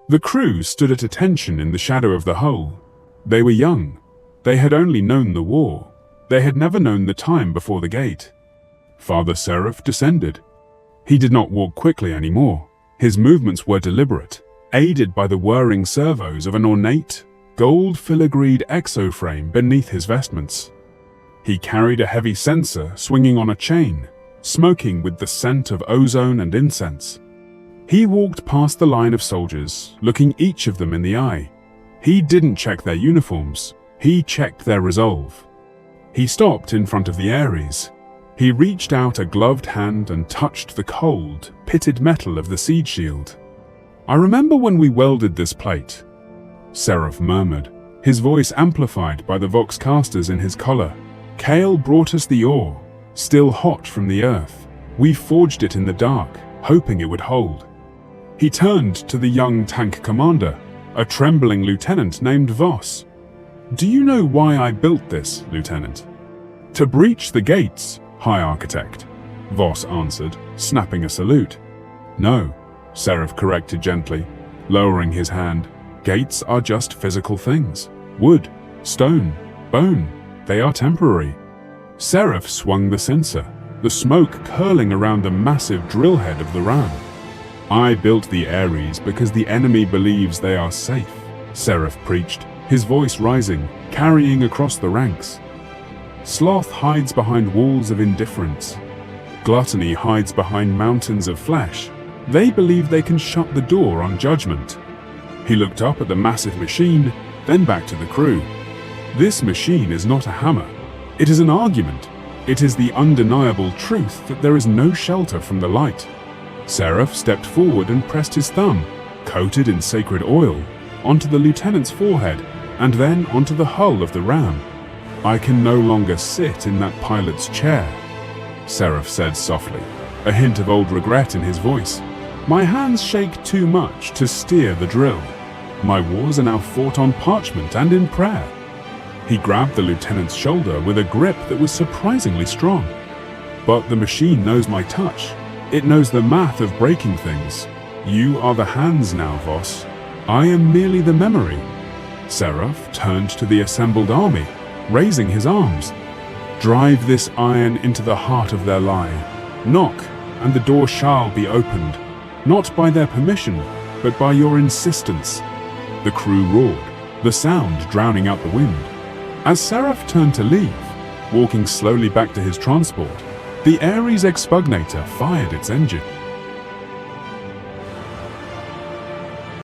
The crew stood at attention in the shadow of the hull. They were young. They had only known the war. They had never known the time before the gate. Father Seraph descended. He did not walk quickly anymore. His movements were deliberate, aided by the whirring servos of an ornate, gold filigreed exoframe beneath his vestments. He carried a heavy censer swinging on a chain, smoking with the scent of ozone and incense. He walked past the line of soldiers, looking each of them in the eye. He didn't check their uniforms. He checked their resolve. He stopped in front of the Aries. He reached out a gloved hand and touched the cold, pitted metal of the seed shield. "I remember when we welded this plate," Seraph murmured, his voice amplified by the vox casters in his collar. "Kale brought us the ore, still hot from the earth. We forged it in the dark, hoping it would hold." He turned to the young tank commander, a trembling lieutenant named Voss. "Do you know why I built this, Lieutenant?" "To breach the gates, High Architect," Voss answered, snapping a salute. "No," Seraph corrected gently, lowering his hand. "Gates are just physical things. Wood, stone, bone, they are temporary." Seraph swung the censer, the smoke curling around the massive drill head of the ram. "I built the Aries because the enemy believes they are safe," Seraph preached, his voice rising, carrying across the ranks. "Sloth hides behind walls of indifference. Gluttony hides behind mountains of flesh. They believe they can shut the door on judgment." He looked up at the massive machine, then back to the crew. "This machine is not a hammer. It is an argument. It is the undeniable truth that there is no shelter from the light." Seraph stepped forward and pressed his thumb, coated in sacred oil, onto the lieutenant's forehead and then onto the hull of the ram. "I can no longer sit in that pilot's chair," Seraph said softly, a hint of old regret in his voice. "My hands shake too much to steer the drill. My wars are now fought on parchment and in prayer." He grabbed the lieutenant's shoulder with a grip that was surprisingly strong. "But the machine knows my touch. It knows the math of breaking things. You are the hands now, Voss. I am merely the memory." Seraph turned to the assembled army, raising his arms. "Drive this iron into the heart of their lie. Knock, and the door shall be opened, not by their permission, but by your insistence." The crew roared, the sound drowning out the wind. As Seraph turned to leave, walking slowly back to his transport, the Aries Expugnator fired its engine.